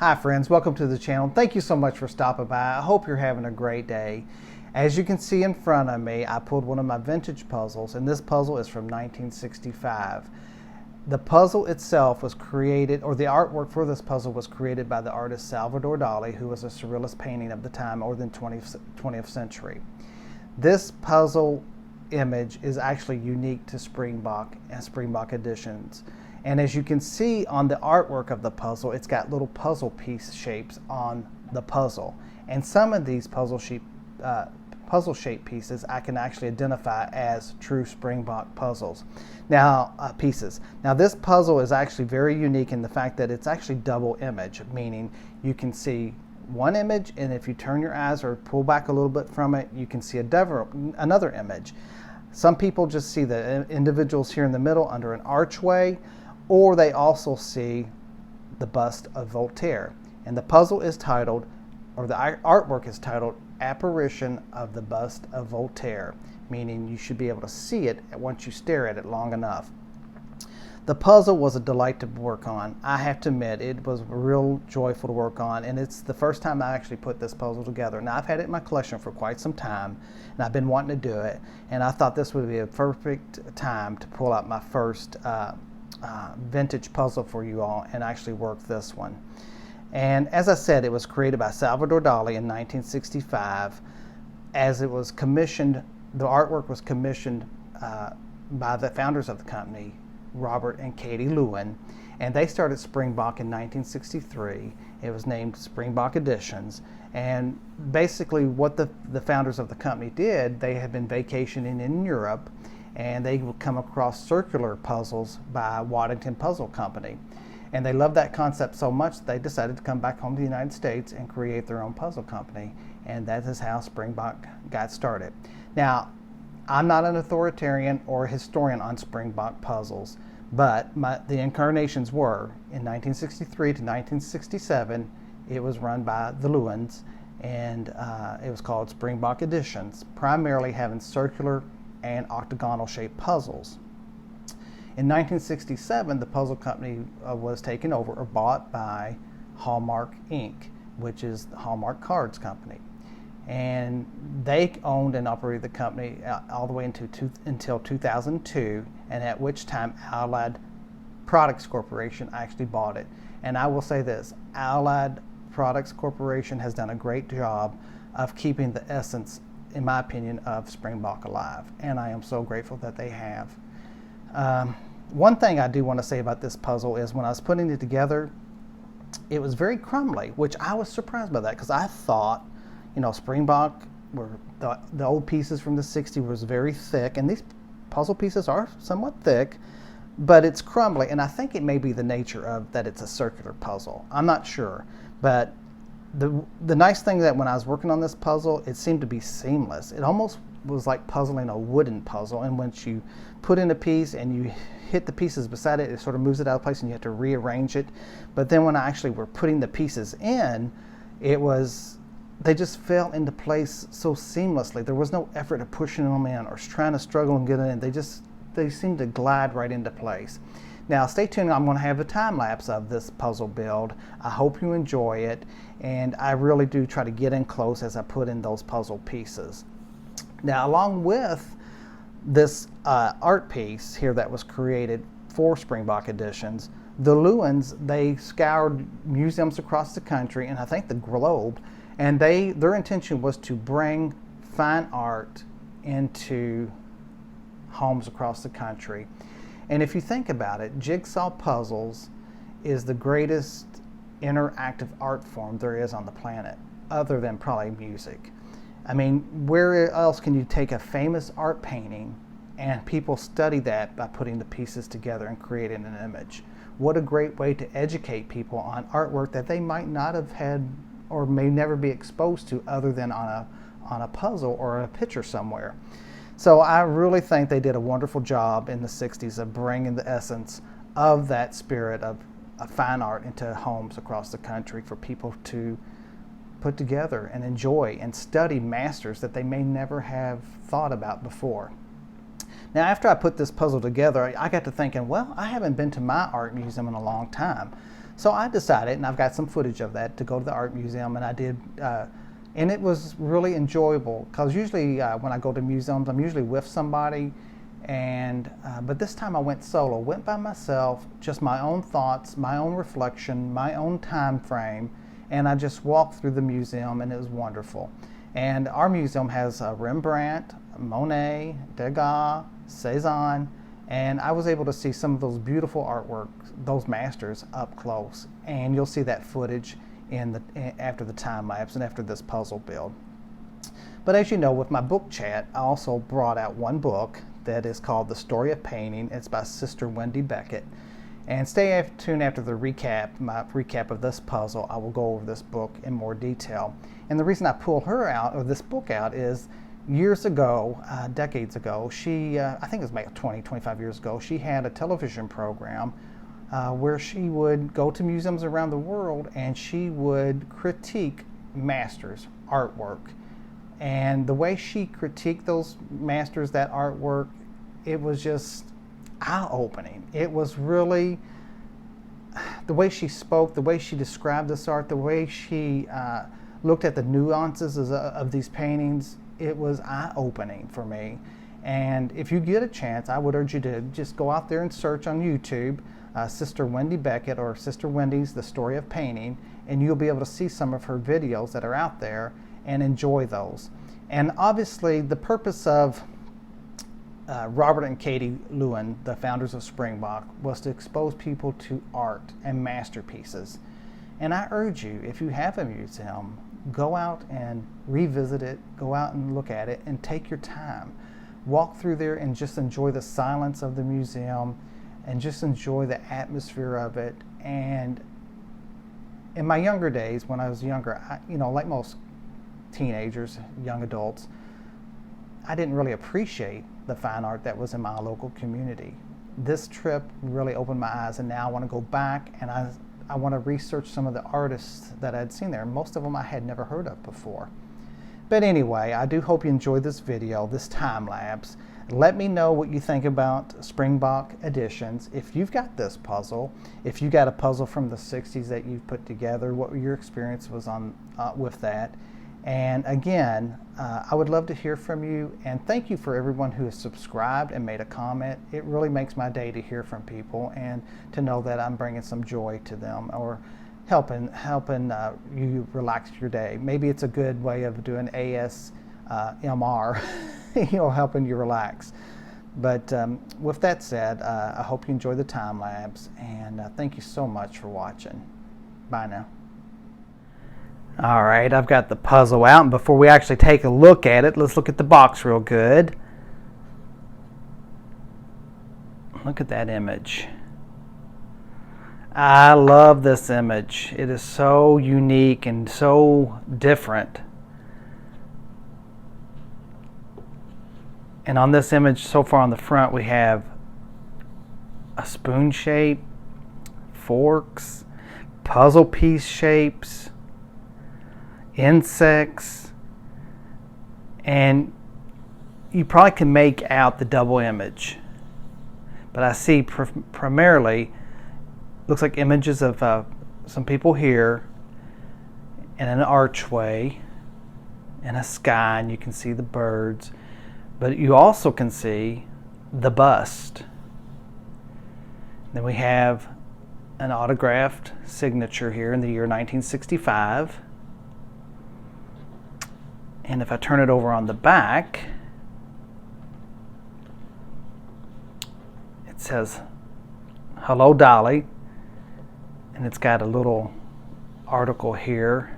Hi friends, welcome to the channel. Thank you so much for stopping by. I hope you're having a great day. As you can see in front of me, I pulled one of my vintage puzzles, and this puzzle is from 1965. The puzzle itself was created, or the artwork for this puzzle was created by the artist Salvador Dali, who was a surrealist painting of the time, or the 20th century. This puzzle image is actually unique to Springbok and Springbok editions. And as you can see on the artwork of the puzzle, it's got little puzzle piece shapes on the puzzle. And some of these puzzle shape pieces I can actually identify as true Springbok puzzles. Now, pieces. Now this puzzle is actually very unique in the fact that it's actually double image, meaning you can see one image, and if you turn your eyes or pull back a little bit from it, you can see another image. Some people just see the individuals here in the middle under an archway, or they also see the bust of Voltaire. And the puzzle is titled, or the artwork is titled, Apparition of the Bust of Voltaire, meaning you should be able to see it once you stare at it long enough. The puzzle was a delight to work on. I have to admit, it was real joyful to work on, and it's the first time I actually put this puzzle together. Now, I've had it in my collection for quite some time, and I've been wanting to do it, and I thought this would be a perfect time to pull out my first vintage puzzle for you all and actually work this one. And as I said, it was created by Salvador Dali in 1965. As it was commissioned, the artwork was commissioned by the founders of the company, Robert and Katie Lewin, and they started Springbok in 1963. It was named Springbok Editions, and basically what the founders of the company did, they had been vacationing in Europe, and they would come across circular puzzles by Waddington Puzzle Company. And they loved that concept so much they decided to come back home to the United States and create their own puzzle company. And that is how Springbok got started. Now, I'm not an authoritarian or a historian on Springbok puzzles, but the incarnations were in 1963 to 1967. It was run by the Lewins, and it was called Springbok Editions, primarily having circular and octagonal shaped puzzles. In 1967, the puzzle company was taken over or bought by Hallmark Inc., which is the Hallmark Cards Company. And they owned and operated the company all the way until 2002, and at which time Allied Products Corporation actually bought it. And I will say this, Allied Products Corporation has done a great job of keeping the essence, in my opinion, of Springbok alive, and I am so grateful that they have. One thing I do want to say about this puzzle is when I was putting it together, it was very crumbly, which I was surprised by that, because I thought, you know, Springbok, were the old pieces from the 60s was very thick, and these puzzle pieces are somewhat thick, but it's crumbly, and I think it may be the nature of that it's a circular puzzle. I'm not sure, but the nice thing that when I was working on this puzzle, it seemed to be seamless. It almost was like puzzling a wooden puzzle, and once you put in a piece and you hit the pieces beside it, it sort of moves it out of place and you have to rearrange it. But then when I actually were putting the pieces in, they just fell into place so seamlessly. There was no effort of pushing them in or trying to struggle and get it in. They seemed to glide right into place. Now stay tuned, I'm going to have a time lapse of this puzzle build. I hope you enjoy it, and I really do try to get in close as I put in those puzzle pieces. Now, along with this art piece here that was created for Springbok Editions, the Lewins, they scoured museums across the country, and I think the globe, and their intention was to bring fine art into homes across the country. And if you think about it, jigsaw puzzles is the greatest interactive art form there is on the planet, other than probably music. I mean, where else can you take a famous art painting and people study that by putting the pieces together and creating an image? What a great way to educate people on artwork that they might not have had or may never be exposed to other than on a puzzle or a picture somewhere. So I really think they did a wonderful job in the 60s of bringing the essence of that spirit of fine art into homes across the country for people to put together and enjoy and study masters that they may never have thought about before. Now, after I put this puzzle together, I got to thinking, well, I haven't been to my art museum in a long time. So I decided, and I've got some footage of that, to go to the art museum, and I did, and it was really enjoyable, because usually when I go to museums, I'm usually with somebody, and but this time I went solo, went by myself, just my own thoughts, my own reflection, my own time frame, and I just walked through the museum, and it was wonderful. And our museum has Rembrandt, Monet, Degas, Cezanne, and I was able to see some of those beautiful artworks, those masters, up close. And you'll see that footage after the time lapse and after this puzzle build. But as you know, with my book chat, I also brought out one book that is called The Story of Painting. It's by Sister Wendy Beckett. And stay tuned after the my recap of this puzzle. I will go over this book in more detail. And the reason I pull her out, or this book out, is years ago, decades ago, she, I think it was about 20, 25 years ago, she had a television program where she would go to museums around the world and she would critique masters' artwork. And the way she critiqued those masters, that artwork, it was just eye-opening. It was really, the way she spoke, the way she described this art, the way she looked at the nuances of these paintings, it was eye-opening for me. And if you get a chance, I would urge you to just go out there and search on YouTube Sister Wendy Beckett, or Sister Wendy's The Story of Painting, and you'll be able to see some of her videos that are out there and enjoy those. And obviously the purpose of Robert and Katie Lewin, the founders of Springbok, was to expose people to art and masterpieces. And I urge you, if you have a museum, go out and revisit it, go out and look at it, and take your time. Walk through there and just enjoy the silence of the museum and just enjoy the atmosphere of it. And in my younger days, when I was younger, like most teenagers, young adults, I didn't really appreciate the fine art that was in my local community. This trip really opened my eyes, and now I want to go back and I want to research some of the artists that I'd seen there. Most of them I had never heard of before. But anyway, I do hope you enjoyed this video, this time lapse. Let me know what you think about Springbok editions. If you've got this puzzle, if you got a puzzle from the 60s that you've put together, what your experience was on with that. And again, I would love to hear from you, and thank you for everyone who has subscribed and made a comment. It really makes my day to hear from people and to know that I'm bringing some joy to them, or helping you relax your day. Maybe it's a good way of doing ASMR, helping you relax. But with that said, I hope you enjoy the time lapse, and thank you so much for watching. Bye now. All right, I've got the puzzle out, and before we actually take a look at it, let's look at the box real good. Look at that image. I love this image. It is so unique and so different. And on this image so far on the front, we have a spoon shape, forks, puzzle piece shapes, insects, and you probably can make out the double image, but I see primarily looks like images of some people here, and an archway and a sky, and you can see the birds, but you also can see the bust. Then we have an autographed signature here in the year 1965. And if I turn it over on the back, it says, "Hello, Dali." And it's got a little article here,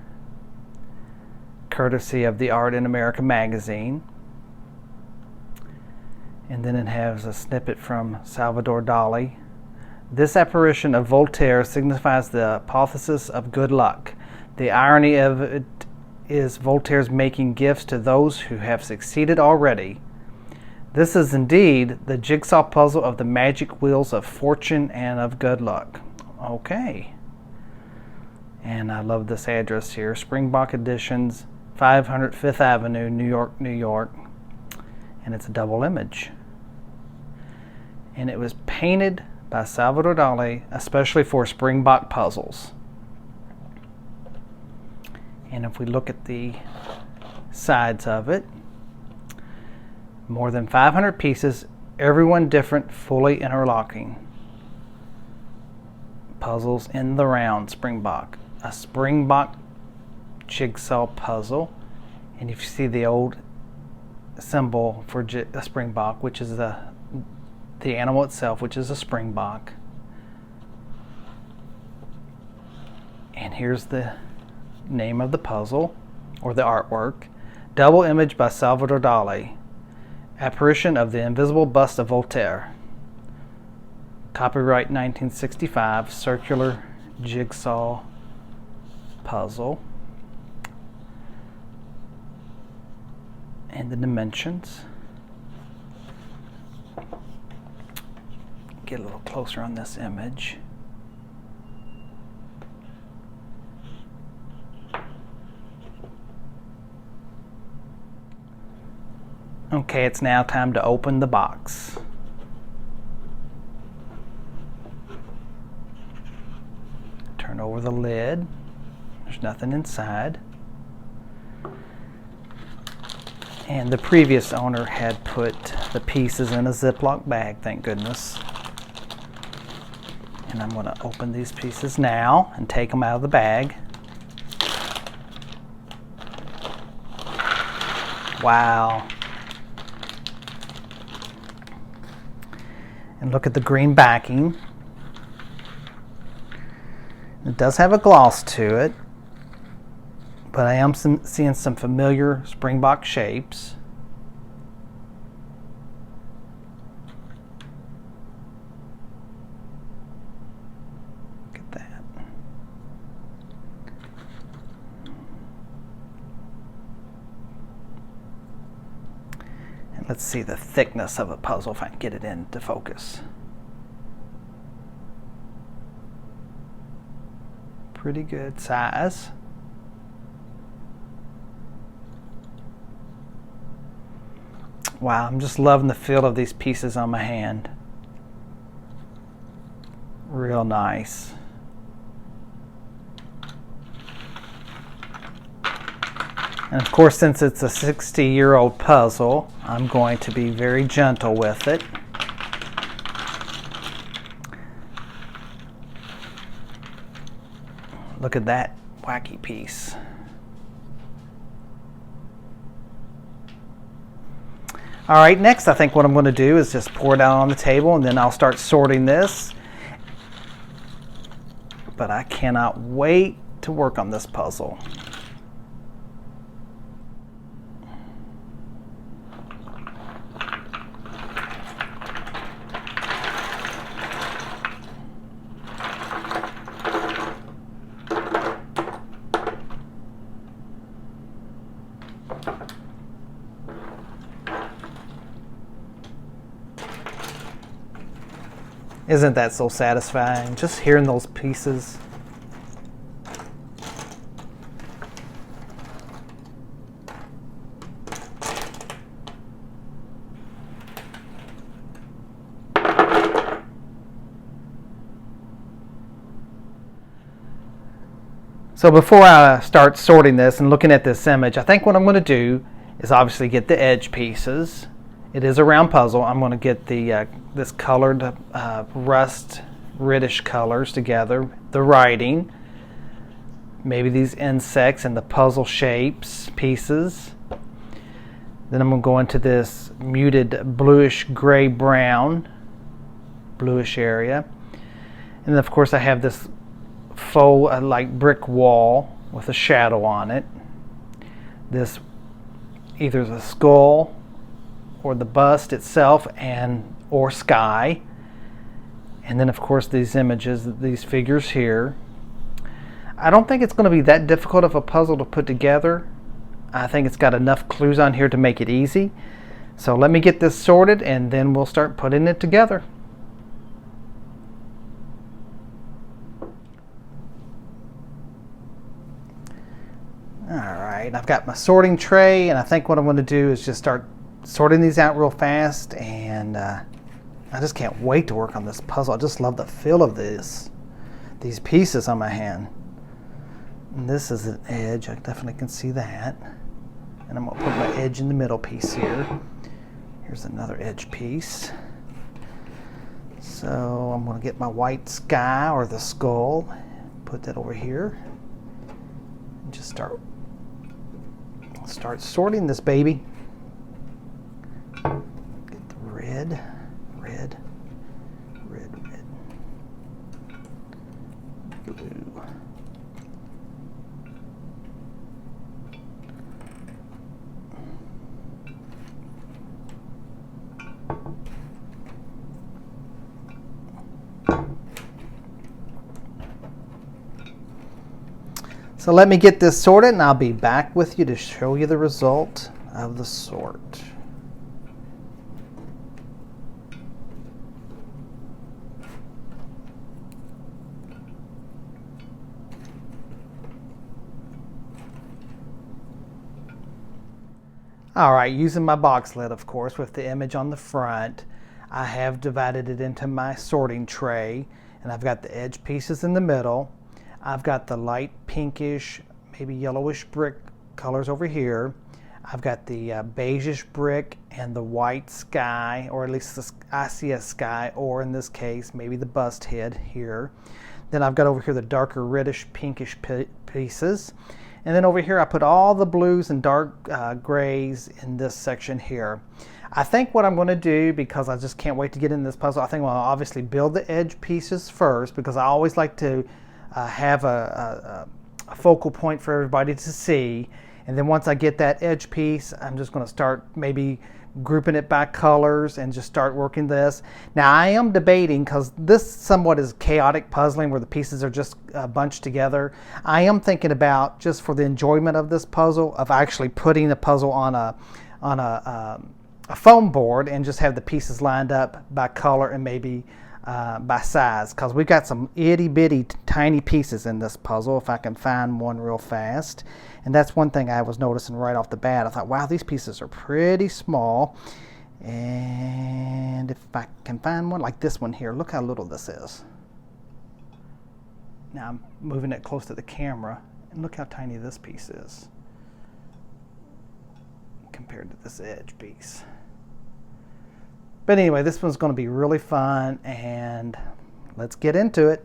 courtesy of the Art in America magazine. And then it has a snippet from Salvador Dali. "This apparition of Voltaire signifies the apotheosis of good luck. The irony of it is Voltaire's making gifts to those who have succeeded already. This is indeed the jigsaw puzzle of the magic wheels of fortune and of good luck." Okay. And I love this address here, Springbok Editions, 500 Fifth Avenue, New York, New York. And it's a double image. And it was painted by Salvador Dali, especially for Springbok puzzles. And if we look at the sides of it, more than 500 pieces, everyone different, fully interlocking. Puzzles in the round, Springbok. A Springbok jigsaw puzzle. And if you see the old symbol for a Springbok, which is the animal itself, which is a Springbok. And here's the name of the puzzle, or the artwork. Double image by Salvador Dali. Apparition of the Invisible Bust of Voltaire. Copyright 1965, circular jigsaw puzzle. And the dimensions. Get a little closer on this image. Okay, it's now time to open the box. Turn over the lid. There's nothing inside. And the previous owner had put the pieces in a Ziploc bag, thank goodness. And I'm going to open these pieces now and take them out of the bag. Wow. And look at the green backing. It does have a gloss to it, but I am seeing some familiar Springbok shapes. Look at that. And let's see the thickness of a puzzle if I can get it into focus. Pretty good size. Wow, I'm just loving the feel of these pieces on my hand. Real nice. And of course, since it's a 60-year-old puzzle, I'm going to be very gentle with it. Look at that wacky piece. All right, next I think what I'm going to do is just pour it out on the table, and then I'll start sorting this. But I cannot wait to work on this puzzle. Isn't that so satisfying? Just hearing those pieces. So before I start sorting this and looking at this image, I think what I'm going to do is obviously get the edge pieces. It is a round puzzle. I'm going to get the this colored rust reddish colors together, the writing, maybe these insects and the puzzle shapes pieces. Then I'm going to go into this muted bluish gray brown, bluish area. And then of course I have this faux like brick wall with a shadow on it. This either the skull or the bust itself or sky. And then of course these images, these figures here. I don't think it's going to be that difficult of a puzzle to put together. I think it's got enough clues on here to make it easy. So let me get this sorted and then we'll start putting it together. Alright, I've got my sorting tray, and I think what I'm going to do is just start sorting these out real fast and I just can't wait to work on this puzzle. I just love the feel of these pieces on my hand. And this is an edge. I definitely can see that. And I'm going to put my edge in the middle piece here. Here's another edge piece. So I'm going to get my white sky or the skull, put that over here, and just start sorting this baby. Get the red, red, red, red, blue. So let me get this sorted and I'll be back with you to show you the result of the sort. All right, using my box lid, of course, with the image on the front, I have divided it into my sorting tray, and I've got the edge pieces in the middle. I've got the light pinkish, maybe yellowish brick colors over here. I've got the beigeish brick and the white sky, or at least I see a sky, or in this case, maybe the bust head here. Then I've got over here the darker reddish pinkish pieces. And then over here I put all the blues and dark grays in this section here. I think what I'm going to do, because I just can't wait to get in this puzzle, I think I'll obviously build the edge pieces first, because I always like to have a focal point for everybody to see. And then once I get that edge piece, I'm just going to start maybe grouping it by colors and just start working this. Now I am debating, because this somewhat is chaotic puzzling where the pieces are just bunched together. I am thinking about, just for the enjoyment of this puzzle, of actually putting the puzzle on a foam board and just have the pieces lined up by color and maybe by size, because we've got some itty bitty tiny pieces in this puzzle, if I can find one real fast. And that's one thing I was noticing right off the bat. I thought, wow, these pieces are pretty small. And if I can find one like this one here, look how little this is. Now I'm moving it close to the camera, and look how tiny this piece is compared to this edge piece. But anyway, this one's going to be really fun, and let's get into it.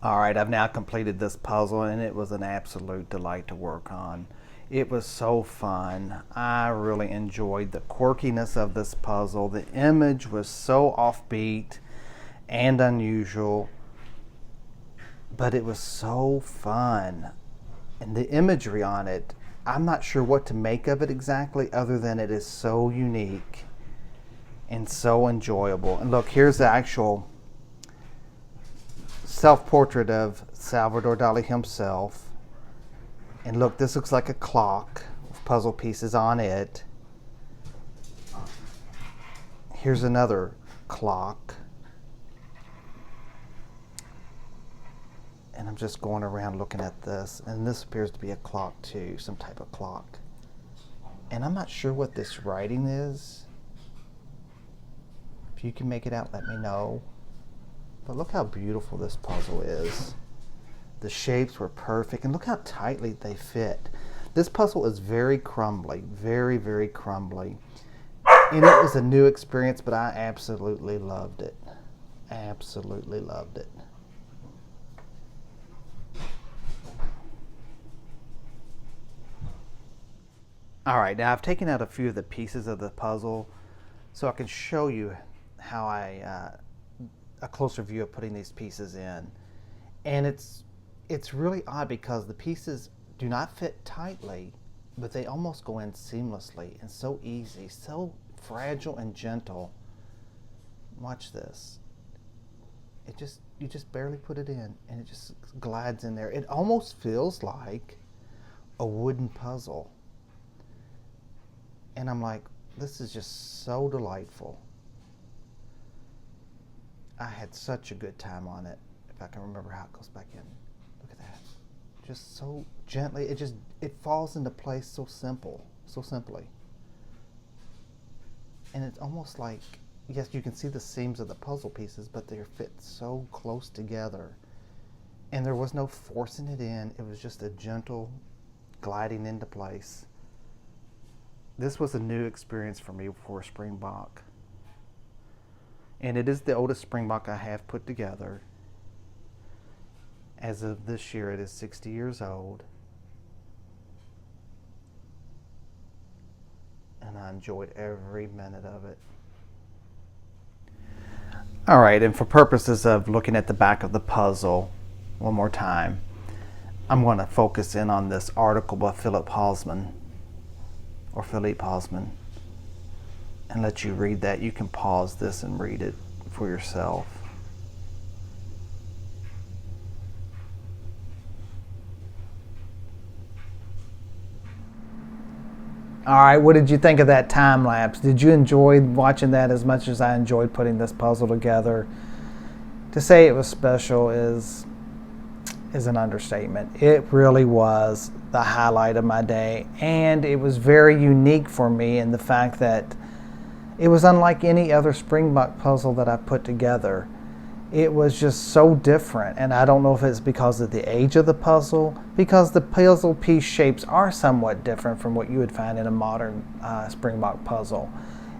All right, I've now completed this puzzle and it was an absolute delight to work on. It was so fun. I really enjoyed the quirkiness of this puzzle. The image was so offbeat and unusual, but it was so fun. And the imagery on it, I'm not sure what to make of it exactly, other than it is so unique and so enjoyable. And look, here's the actual self-portrait of Salvador Dali himself. And look, this looks like a clock with puzzle pieces on it. Here's another clock. And I'm just going around looking at this, and this appears to be a clock too, some type of clock. And I'm not sure what this writing is. If you can make it out, let me know. But look how beautiful this puzzle is. The shapes were perfect, and look how tightly they fit. This puzzle is very crumbly, very, very crumbly. And it was a new experience, but I absolutely loved it. Absolutely loved it. All right, now I've taken out a few of the pieces of the puzzle so I can show you how a closer view of putting these pieces in. And it's really odd because the pieces do not fit tightly, but they almost go in seamlessly and so easy, so fragile and gentle. Watch this. You just barely put it in and it just glides in there. It almost feels like a wooden puzzle. And I'm like, this is just so delightful. I had such a good time on it. If I can remember how it goes back in. Look at that. Just so gently, it falls into place so simply. And it's almost like, yes, you can see the seams of the puzzle pieces, but they're fit so close together. And there was no forcing it in. It was just a gentle gliding into place. This was a new experience for me for Springbok. And it is the oldest Springbok I have put together. As of this year, it is 60 years old. And I enjoyed every minute of it. All right, and for purposes of looking at the back of the puzzle one more time, I'm going to focus in on this article by Philippe Hosman, and let you read that. You can pause this and read it for yourself. All right, what did you think of that time lapse? Did you enjoy watching that as much as I enjoyed putting this puzzle together? To say it was special is an understatement. It really was the highlight of my day, and it was very unique for me in the fact that it was unlike any other Springbok puzzle that I put together. It was just so different, and I don't know if it's because of the age of the puzzle, because the puzzle piece shapes are somewhat different from what you would find in a modern Springbok puzzle.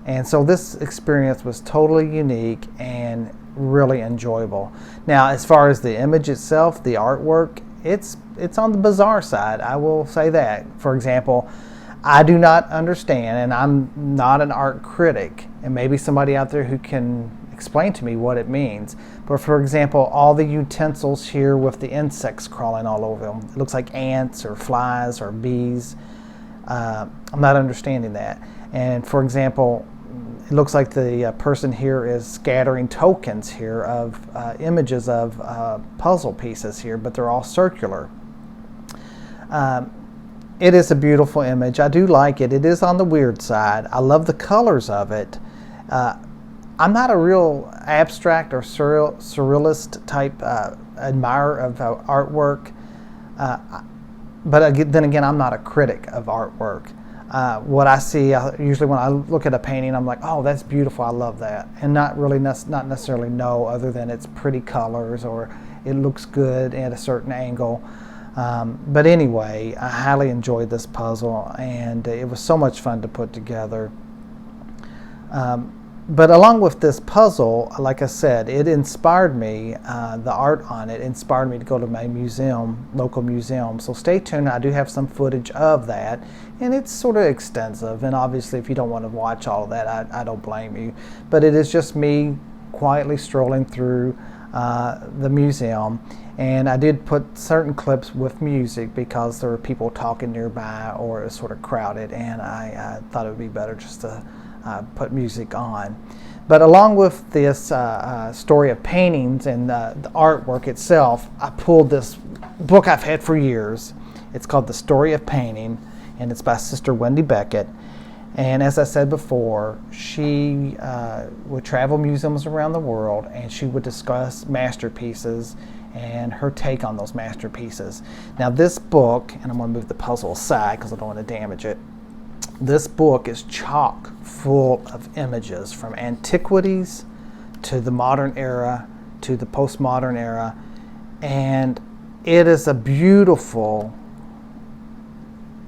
And so this experience was totally unique and really enjoyable. Now, as far as the image itself, the artwork, it's on the bizarre side, I will say that. For example, I do not understand, and I'm not an art critic, and maybe somebody out there who can explain to me what it means. But for example, all the utensils here with the insects crawling all over them, it looks like ants or flies or bees. I'm not understanding that. And for example, it looks like the person here is scattering tokens here of images of puzzle pieces here, but they're all circular. It is a beautiful image. I do like it. It is on the weird side. I love the colors of it. I'm not a real abstract or surrealist type admirer of artwork, but then again, I'm not a critic of artwork. What I see, usually when I look at a painting, I'm like, oh, that's beautiful, I love that. And not necessarily know other than it's pretty colors or it looks good at a certain angle. But anyway, I highly enjoyed this puzzle, and it was so much fun to put together. But along with this puzzle, like I said, it inspired me, the art on it inspired me to go to my museum, local museum. So stay tuned, I do have some footage of that, and it's sort of extensive, and obviously if you don't want to watch all of that, I don't blame you. But it is just me quietly strolling through the museum, and I did put certain clips with music because there were people talking nearby or it was sort of crowded, and I thought it would be better just to put music on. But along with this story of paintings and the artwork itself, I pulled this book I've had for years. It's called The Story of Painting, and it's by Sister Wendy Beckett. And as I said before, she would travel museums around the world, and she would discuss masterpieces and her take on those masterpieces. Now this book, and I'm going to move the puzzle aside because I don't want to damage it. This book is chock full of images from antiquities to the modern era to the postmodern era, and it is a beautiful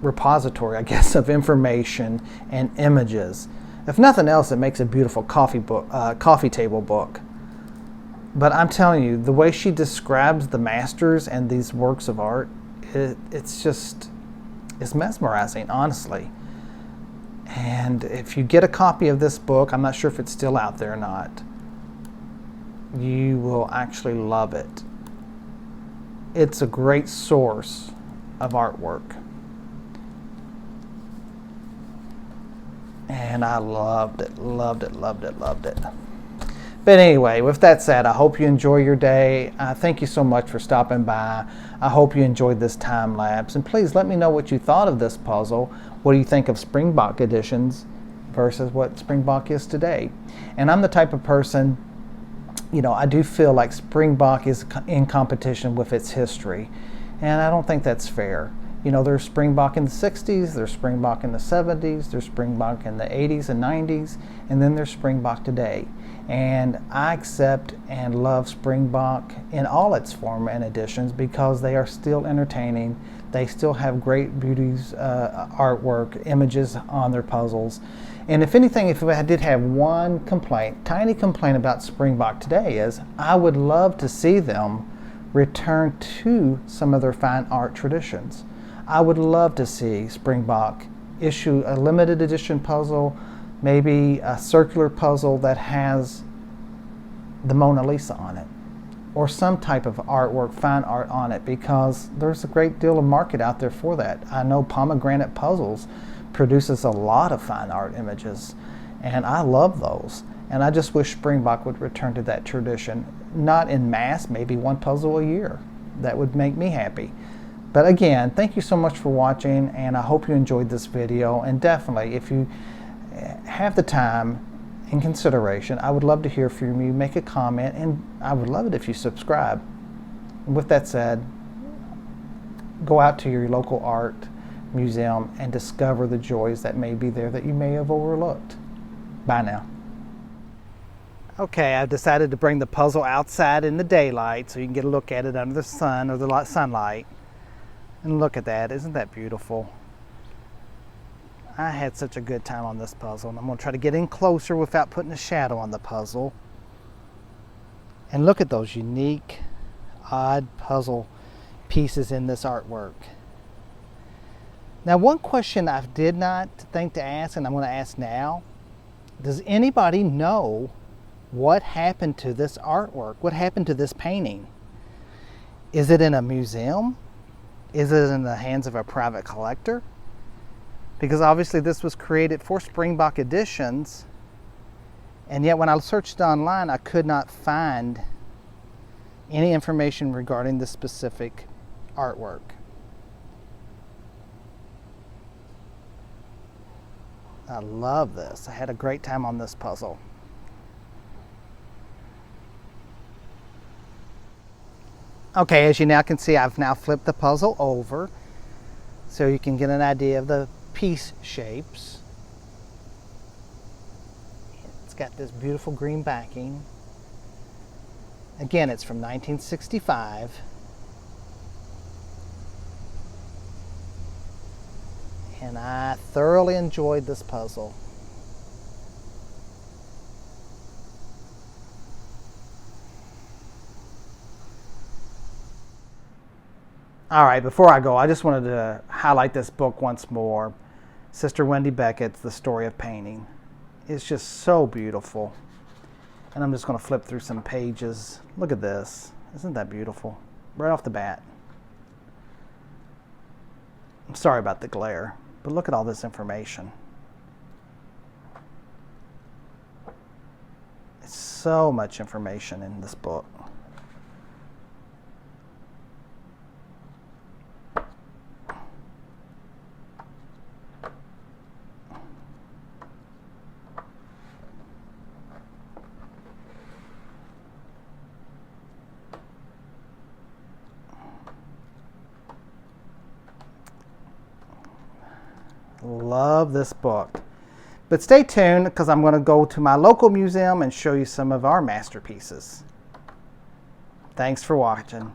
repository, I guess, of information and images. If nothing else, it makes a beautiful coffee table book. But I'm telling you, the way she describes the masters and these works of art, it's mesmerizing, honestly. And if you get a copy of this book, I'm not sure if it's still out there or not, you will actually love it. It's a great source of artwork. And I loved it, loved it, loved it, loved it. But anyway, with that said, I hope you enjoy your day. Thank you so much for stopping by. I hope you enjoyed this time lapse. And please let me know what you thought of this puzzle. What do you think of Springbok editions versus what Springbok is today? And I'm the type of person, you know, I do feel like Springbok is in competition with its history. And I don't think that's fair. You know, there's Springbok in the 60s, there's Springbok in the 70s, there's Springbok in the 80s and 90s, and then there's Springbok today. And I accept and love Springbok in all its form and editions because they are still entertaining. They still have great beauties, artwork, images on their puzzles. And if anything, if I did have one complaint, tiny complaint about Springbok today is I would love to see them return to some of their fine art traditions. I would love to see Springbok issue a limited edition puzzle, maybe a circular puzzle that has the Mona Lisa on it, or some type of artwork, fine art on it, because there's a great deal of market out there for that. I know Pomegranate Puzzles produces a lot of fine art images, and I love those. And I just wish Springbok would return to that tradition, not in mass, maybe one puzzle a year. That would make me happy. But again, thank you so much for watching, and I hope you enjoyed this video. And definitely, if you have the time and consideration, I would love to hear from you. Make a comment, and I would love it if you subscribe. And with that said, go out to your local art museum and discover the joys that may be there that you may have overlooked. Bye now. Okay, I've decided to bring the puzzle outside in the daylight so you can get a look at it under the sun or the sunlight. And look at that, isn't that beautiful? I had such a good time on this puzzle, and I'm going to try to get in closer without putting a shadow on the puzzle. And look at those unique, odd puzzle pieces in this artwork. Now, one question I did not think to ask, and I'm going to ask now, does anybody know what happened to this artwork? What happened to this painting? Is it in a museum? Is it in the hands of a private collector? Because obviously this was created for Springbok editions, and yet when I searched online, I could not find any information regarding this specific artwork. I love this. I had a great time on this puzzle. Okay, as you now can see, I've now flipped the puzzle over so you can get an idea of the piece shapes. It's got this beautiful green backing. Again, it's from 1965. And I thoroughly enjoyed this puzzle. All right, before I go, I just wanted to highlight this book once more. Sister Wendy Beckett's The Story of Painting. It's just so beautiful. And I'm just going to flip through some pages. Look at this. Isn't that beautiful? Right off the bat. I'm sorry about the glare, but look at all this information. It's so much information in this book. Love this book. But stay tuned because I'm going to go to my local museum and show you some of our masterpieces. Thanks for watching.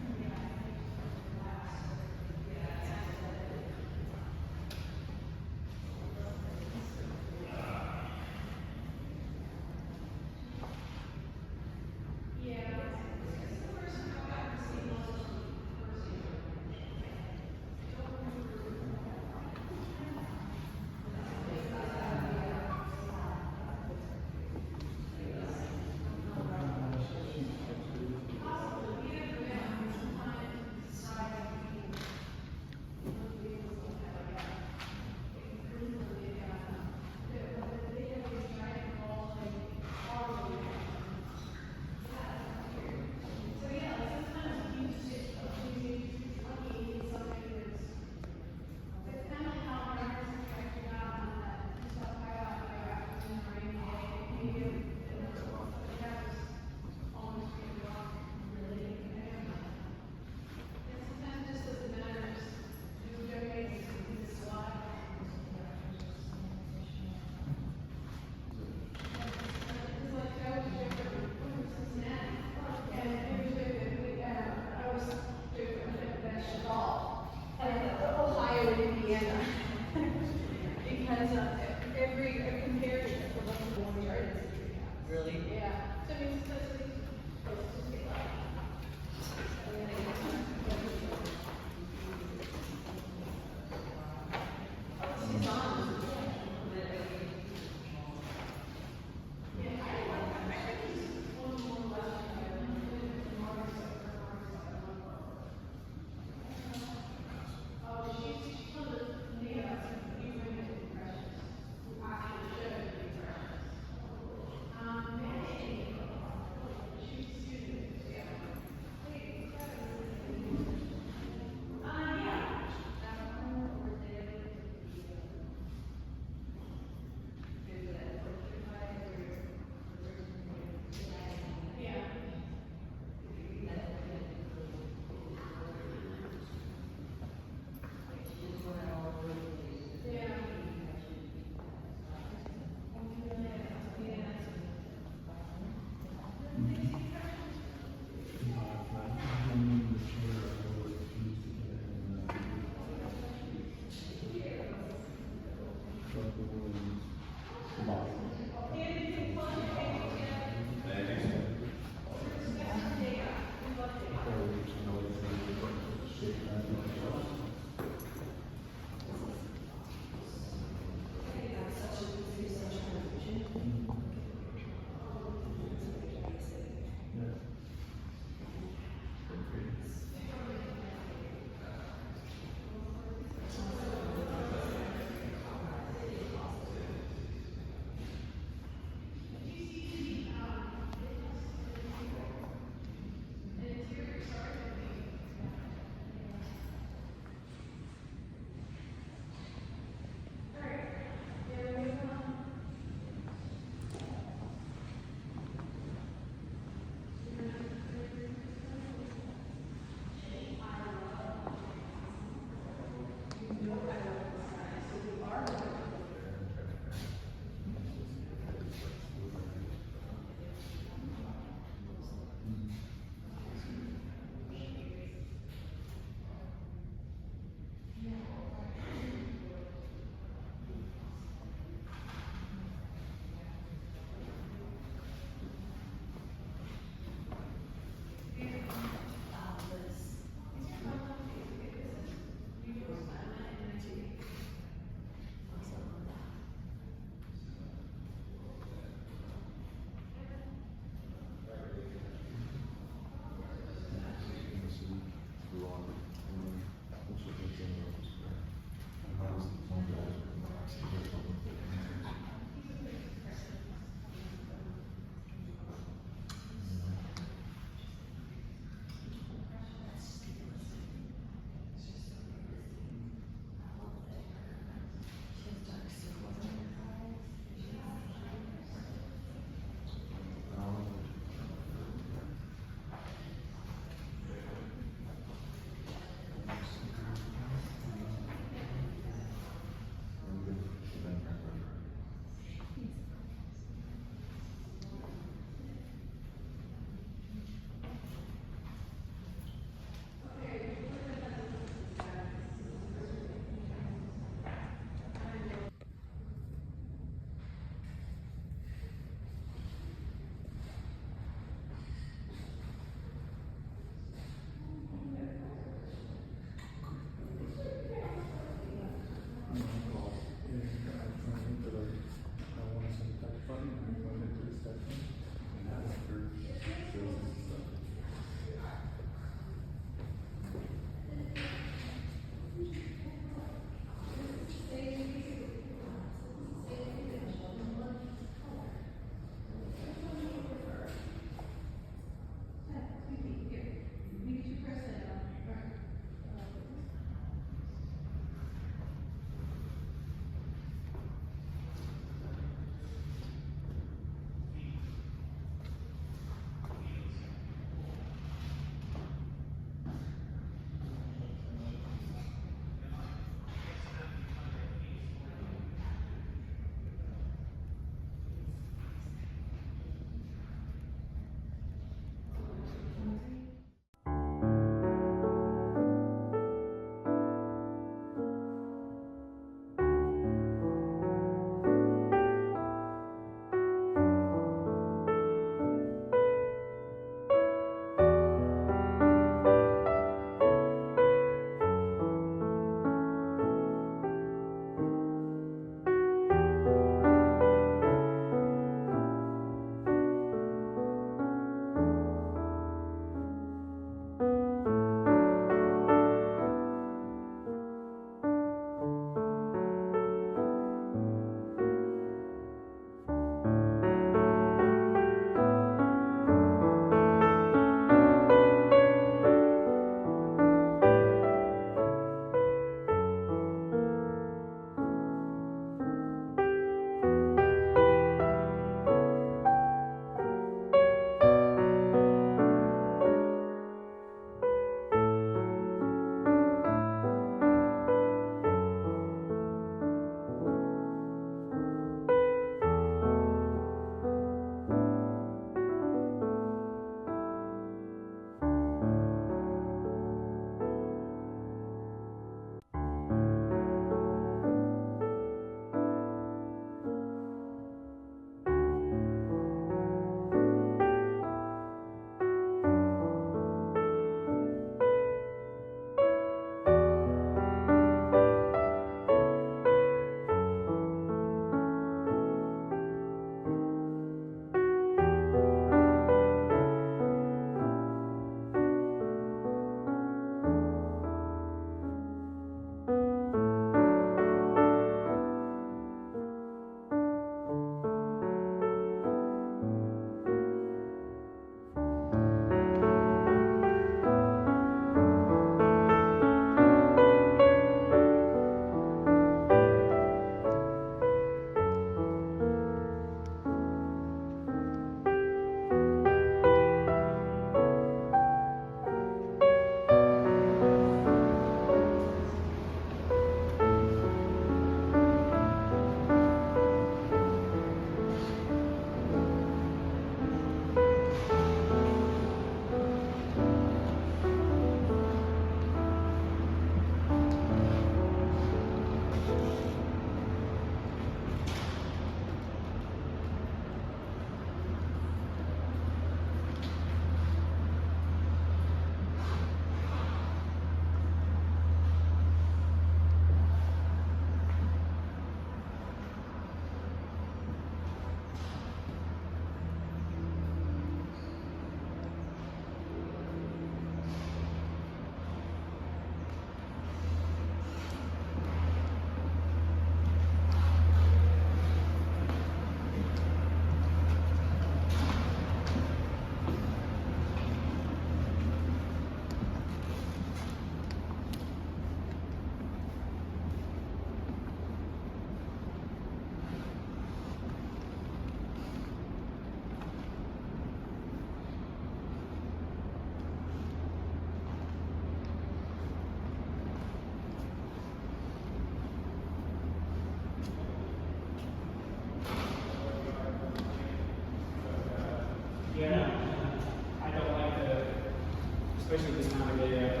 especially this time of day.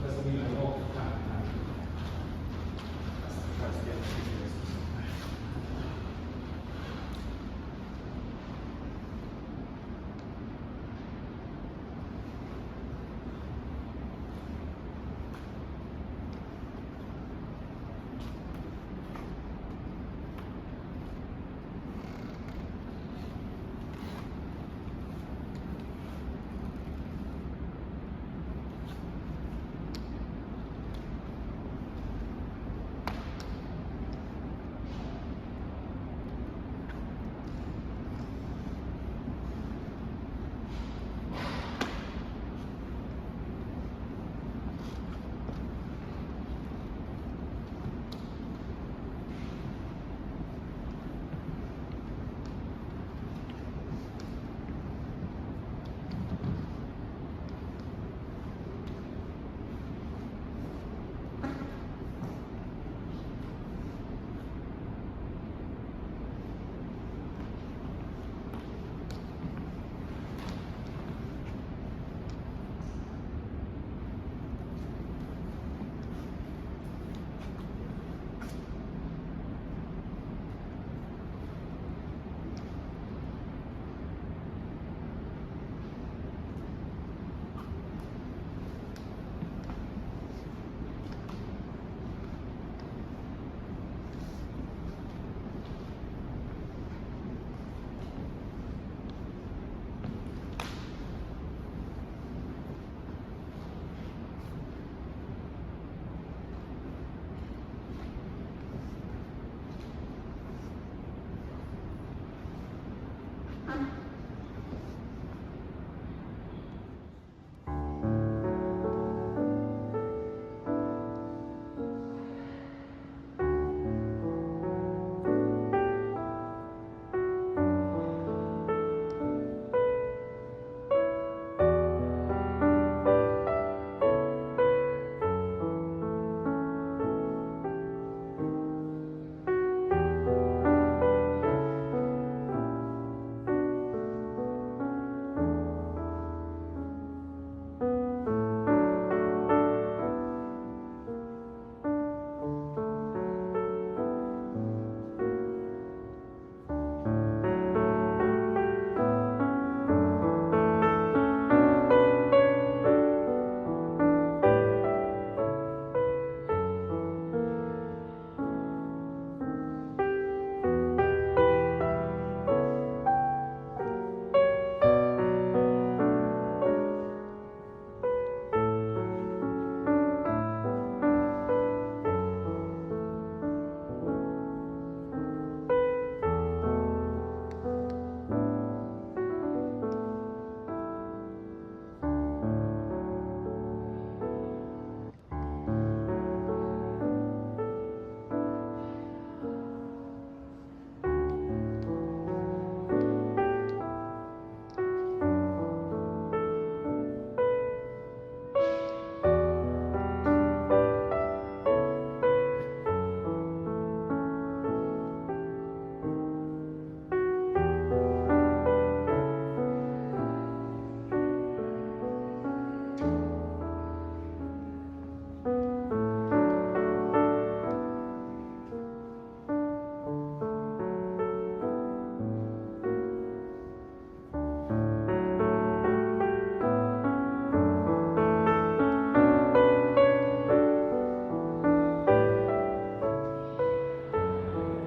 Doesn't mean I won't come. That's the other thing.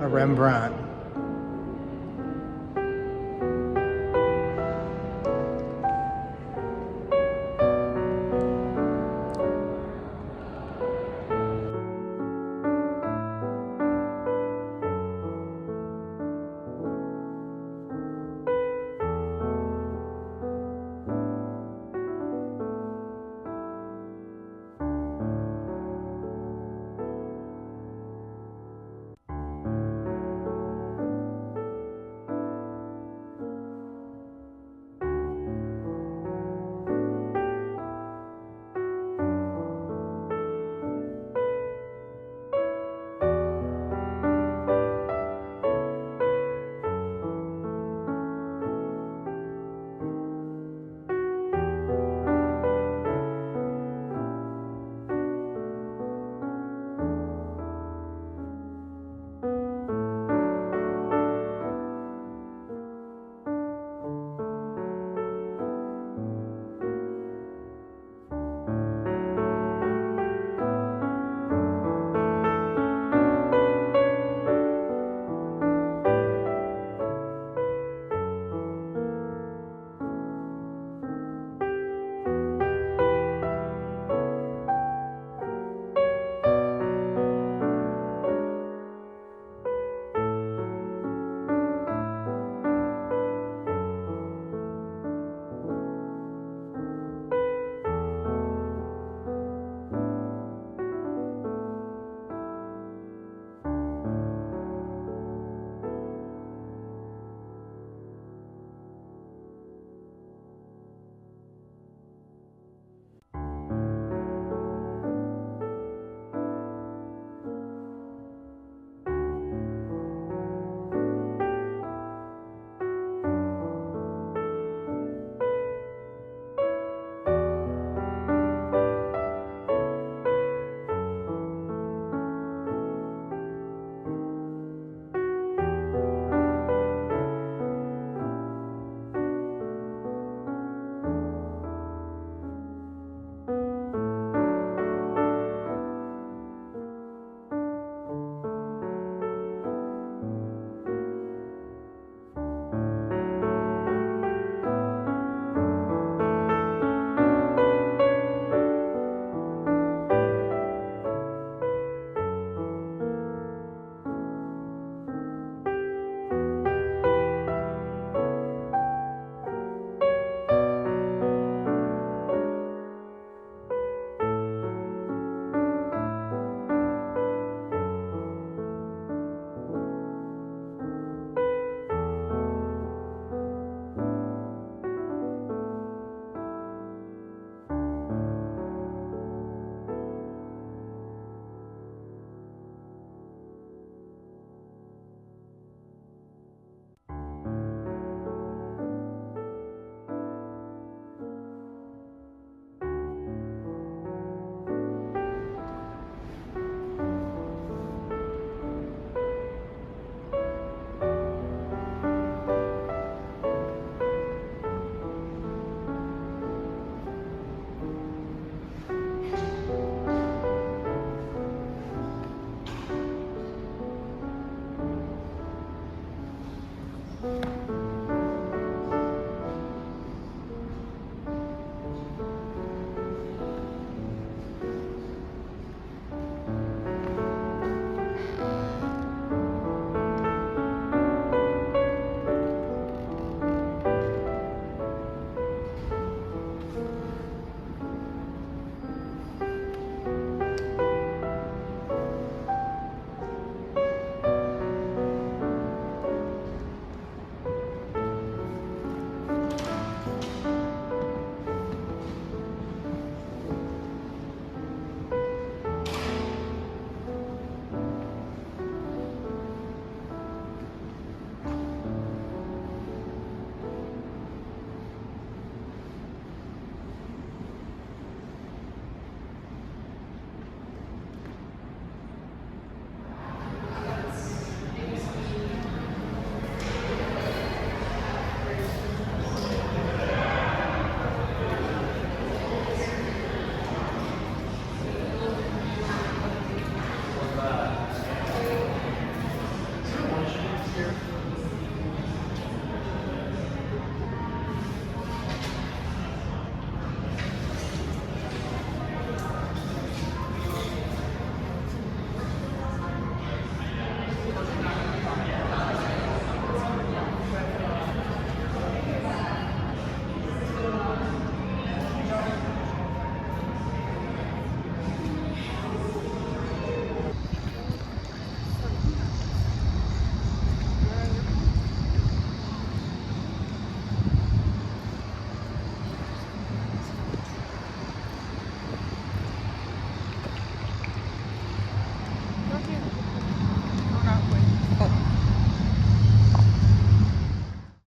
Rembrandt.